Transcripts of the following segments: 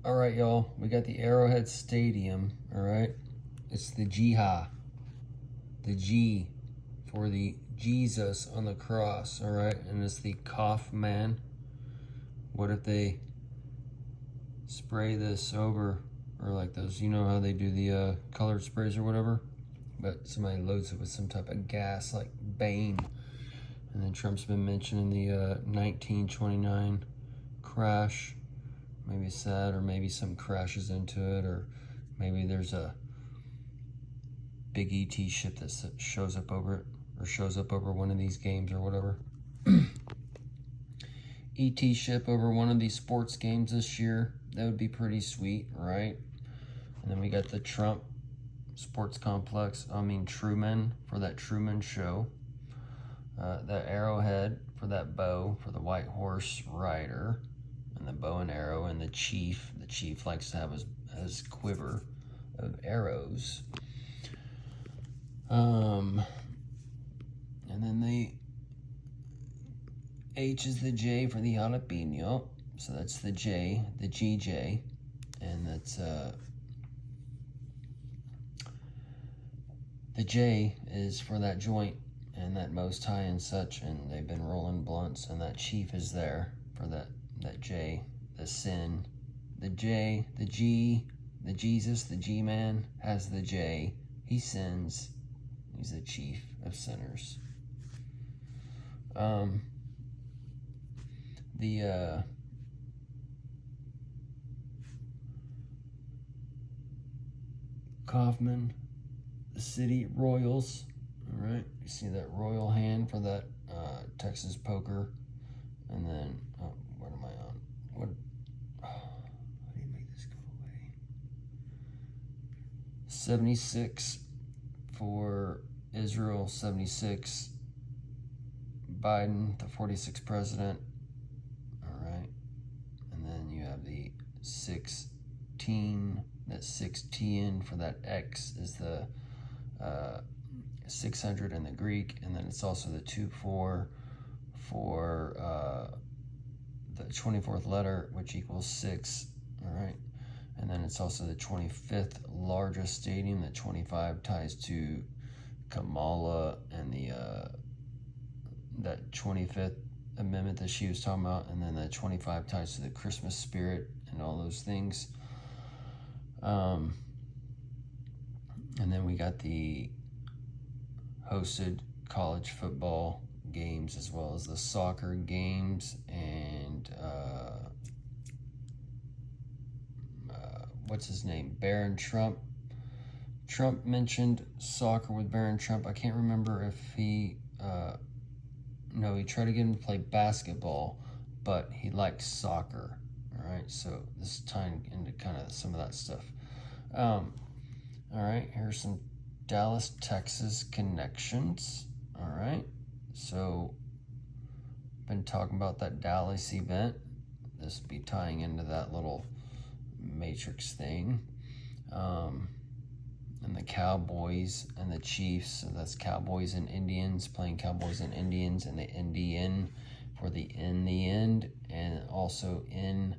All right, y'all. We got the Arrowhead Stadium. All right. It's the Jiha. The G for the Jesus on the cross. All right. And it's the cough man. What if they spray this over, or like those, you know how they do the colored sprays or whatever? But somebody loads it with some type of gas like Bane. And then Trump's been mentioning the 1929 crash. Maybe sad, or maybe some crashes into it, or maybe there's a big ET ship that shows up over it, or shows up over one of these games or whatever. ET ship over one of these sports games this year. That would be pretty sweet, right? And then we got the Trump Sports Complex, Truman, for that Truman Show. That Arrowhead for that bow, for the white horse rider, and the bow and arrow, and the chief. The chief likes to have his quiver of arrows. And then the H is the J for the jalapeno. So that's the J, the GJ. And that's the J is for that joint and that Most High and such, and they've been rolling blunts, and that chief is there for that J, the sin. The J, the G, the Jesus, the G-man has the J. He sins. He's the chief of sinners. The Kaufman, the city royals. All right, you see that royal hand for that Texas poker, and then what am I on? How do you make this go away? 76 for Israel, 76 Biden, the 46th president. All right, and then you have the 16. That 16 for that X is the 600 in the Greek, and then it's also the 24 for the 24th letter, which equals 6. All right, and then it's also the 25th largest stadium. The 25 ties to Kamala and the that 25th amendment that she was talking about, and then the 25 ties to the Christmas spirit and all those things. And then we got the hosted college football games, as well as the soccer games, and what's his name? Barron Trump. Trump mentioned soccer with Barron Trump. I can't remember if he no, he tried to get him to play basketball, but he likes soccer. All right, so this is tying into kind of some of that stuff. All right, here's some Dallas, Texas connections. All right, so been talking about that Dallas event. This will be tying into that little matrix thing. And the Cowboys and the Chiefs. So that's Cowboys and Indians, playing Cowboys and Indians, and the Indian for the in the end, and also in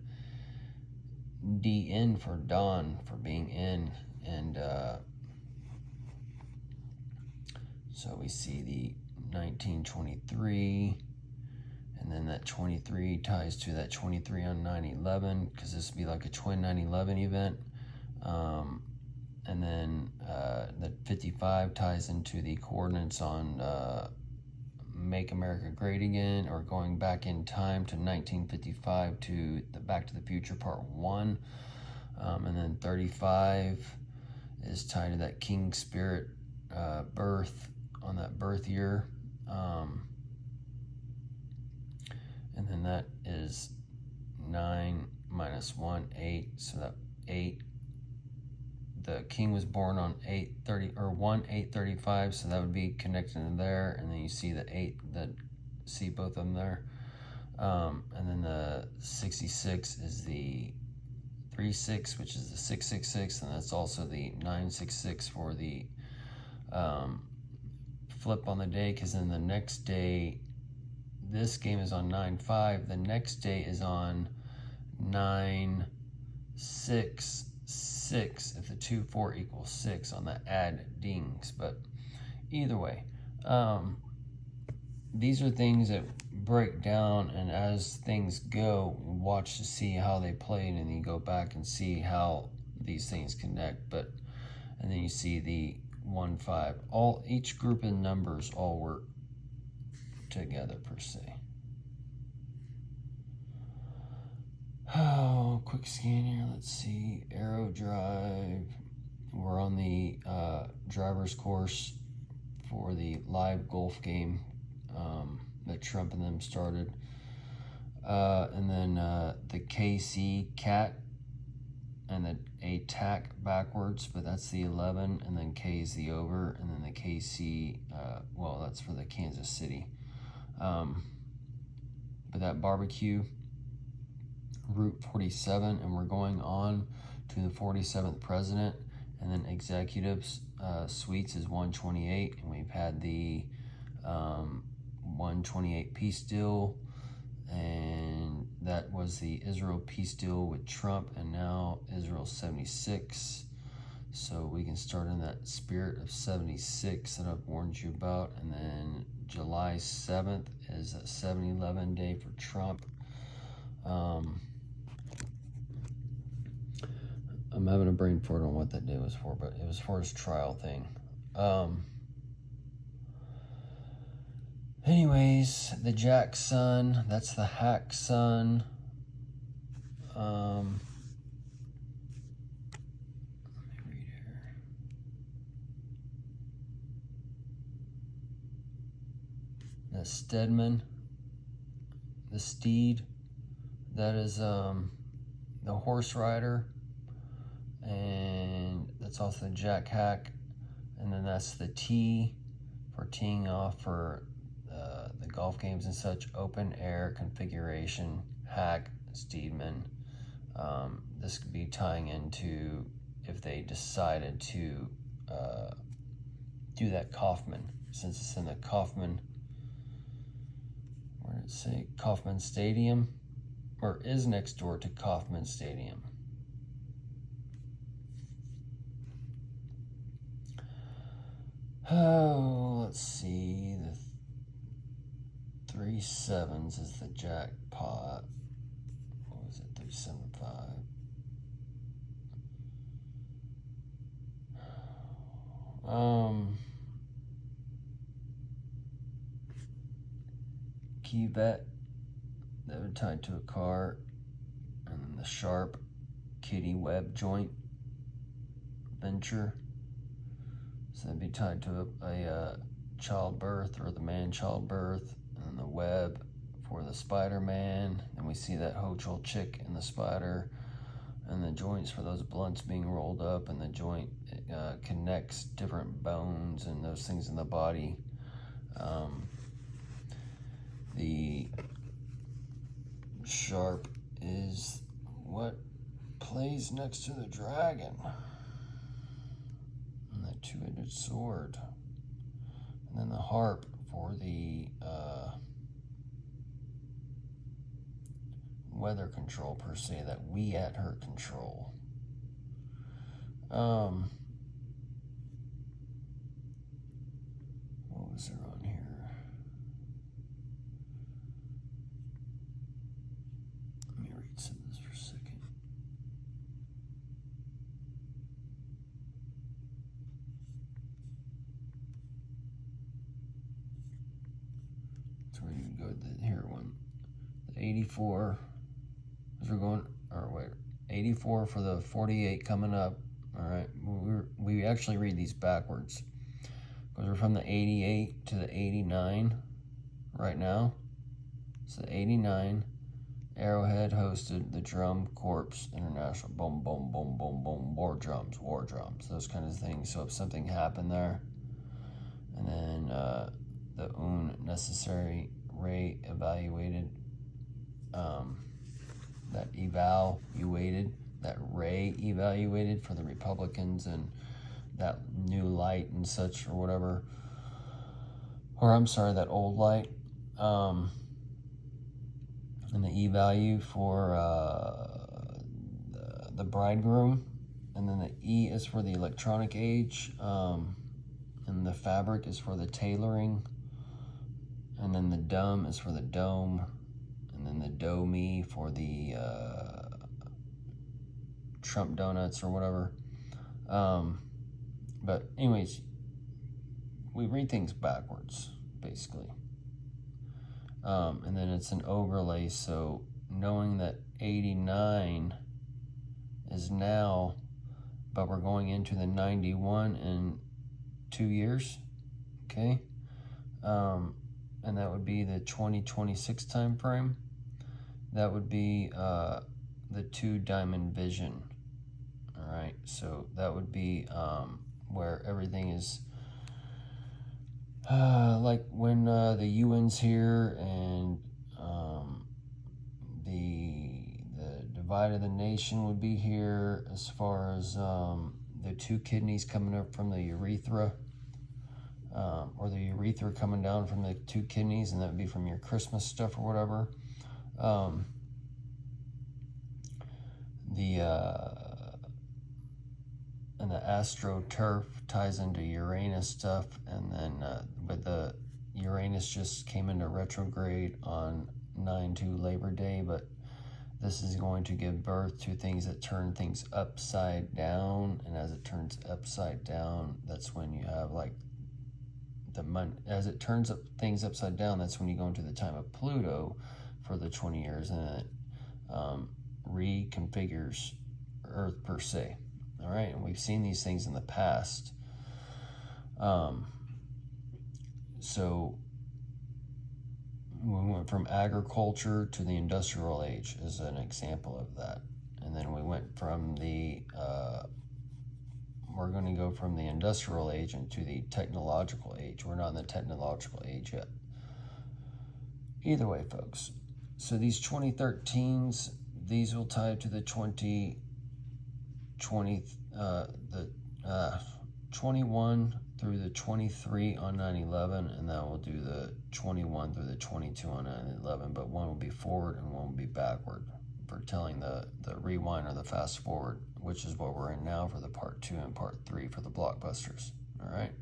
DN for Don, for being in. And so we see the 1923, and then that 23 ties to that 23 on 9/11, because this would be like a twin 9/11 event. And then the 55 ties into the coordinates on Make America Great Again, or going back in time to 1955 to the Back to the Future Part 1. And then 35 is tied to that King Spirit birth, on that birth year. And then that is 9 minus 1, 8. So that 8. The king was born on 8/30 or 1/8/35, so that would be connected in there. And then you see the 8, that see both of them there. And then the 66 is the 36, which is the 666, and that's also the 966 for the flip on the day, because then the next day, this game is on 9/5. The next day is on 9 6, 6, if the 2, 4 equals 6 on the addings. But either way, these are things that break down, and as things go, watch to see how they played, and then you go back and see how these things connect. But and then you see the 1, 5. Each group of numbers all work together per se. Oh, quick scan here. Let's see. Aero Drive. We're on the driver's course for the live golf game that Trump and them started. And then the KC Cat and the ATAC backwards, but that's the 11, and then K is the over, and then the KC, well, that's for the Kansas City. But that barbecue, Route 47, and we're going on to the 47th president, and then executives suites is 128, and we've had the 128 peace deal, and that was the Israel peace deal with Trump, and now Israel 76. So we can start in that spirit of 76 that I've warned you about. And then July 7th is a 7-11 day for Trump. I'm having a brain fart on what that day was for, but it was for his trial thing. Anyways, the Jack Sun, that's the Hack Sun. Let me read here. The Stedman, the Steed, that is the horse rider, and that's also the Jack Hack, and then that's the T for teeing off for the golf games and such. Open air configuration, Hack, Steedman. This could be tying into if they decided to do that Kaufman, since it's in the Kaufman, where did it say? Kaufman Stadium, or is next door to Kaufman Stadium. Oh, let's see. The 3 7s is the jackpot. What was it? 375. Key vet that would tie to a car, and then the Sharp Kitty Web joint venture. So that'd be tied to a childbirth, or the man childbirth, and the web for the Spider-Man. Then we see that Hochul chick in the spider, and the joints for those blunts being rolled up, and the joint connects different bones and those things in the body. The Sharp is what plays next to the dragon. And the two-edged sword. And then the harp for the weather control, per se, that we at her control. What was there on here? Let me read some of this for a second. So where you go to the here one. The 84. As we're going, or wait, 84 for the 48 coming up. All right, we actually read these backwards because we're from the 88 to the 89 right now. So the 89, Arrowhead hosted the Drum Corps International. Boom, boom, boom, boom, boom. War drums, those kind of things. So if something happened there, and then the Un Necessary Ray evaluated. That Ray evaluated for the Republicans, and that new light and such, or whatever, or I'm sorry, that old light, and the E value for the bridegroom, and then the E is for the electronic age, and the fabric is for the tailoring, and then the dumb is for the dome, and then the do-me for the Trump donuts or whatever. But anyways, we read things backwards, basically. And then it's an overlay, so knowing that 89 is now, but we're going into the 91 in 2 years, okay? And that would be the 2026 time frame. That would be the 2 diamond vision. All right, so that would be where everything is like when the UN's here, and the divide of the nation would be here, as far as the 2 kidneys coming up from the urethra, or the urethra coming down from the 2 kidneys, and that would be from your Christmas stuff or whatever. And the astroturf ties into Uranus stuff, and then but the Uranus just came into retrograde on 9/2 Labor Day, but this is going to give birth to things that turn things upside down, and as it turns upside down, that's when you have like as it turns up things upside down, that's when you go into the time of Pluto for the 20 years, and it reconfigures Earth per se. All right, and we've seen these things in the past. So we went from agriculture to the industrial age as an example of that. And then we went from the, we're going to go from the industrial age into the technological age. We're not in the technological age yet. Either way, folks. So these 2013s, these will tie to the 21 through the 23 on 9/11, and that will do the 21 through the 22 on 9/11, but one will be forward and one will be backward for telling the rewind or the fast forward, which is what we're in now for the part 2 and part 3 for the blockbusters. All right.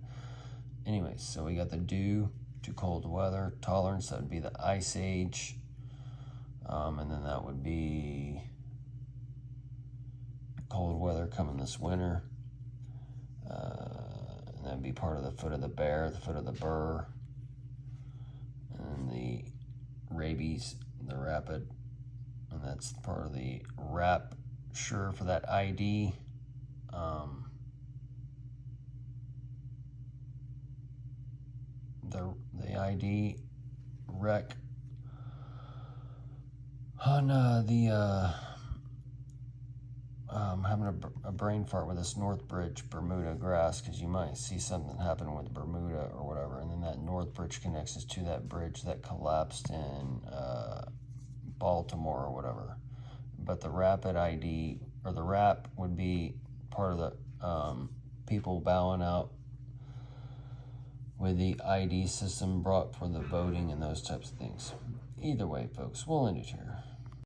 Anyways, so we got the due to cold weather tolerance. That would be the ice age, and then that would be cold weather coming this winter, and that'd be part of the foot of the bear, the foot of the burr, and the rabies, the rapid, and that's part of the rapture for that ID. The ID wreck on having a brain fart with this North Bridge Bermuda grass, because you might see something happen with Bermuda or whatever, and then that North Bridge connects us to that bridge that collapsed in Baltimore or whatever. But the rapid ID, or the RAP, would be part of the people bowing out with the ID system brought for the voting and those types of things. Either way, folks, we'll end it here.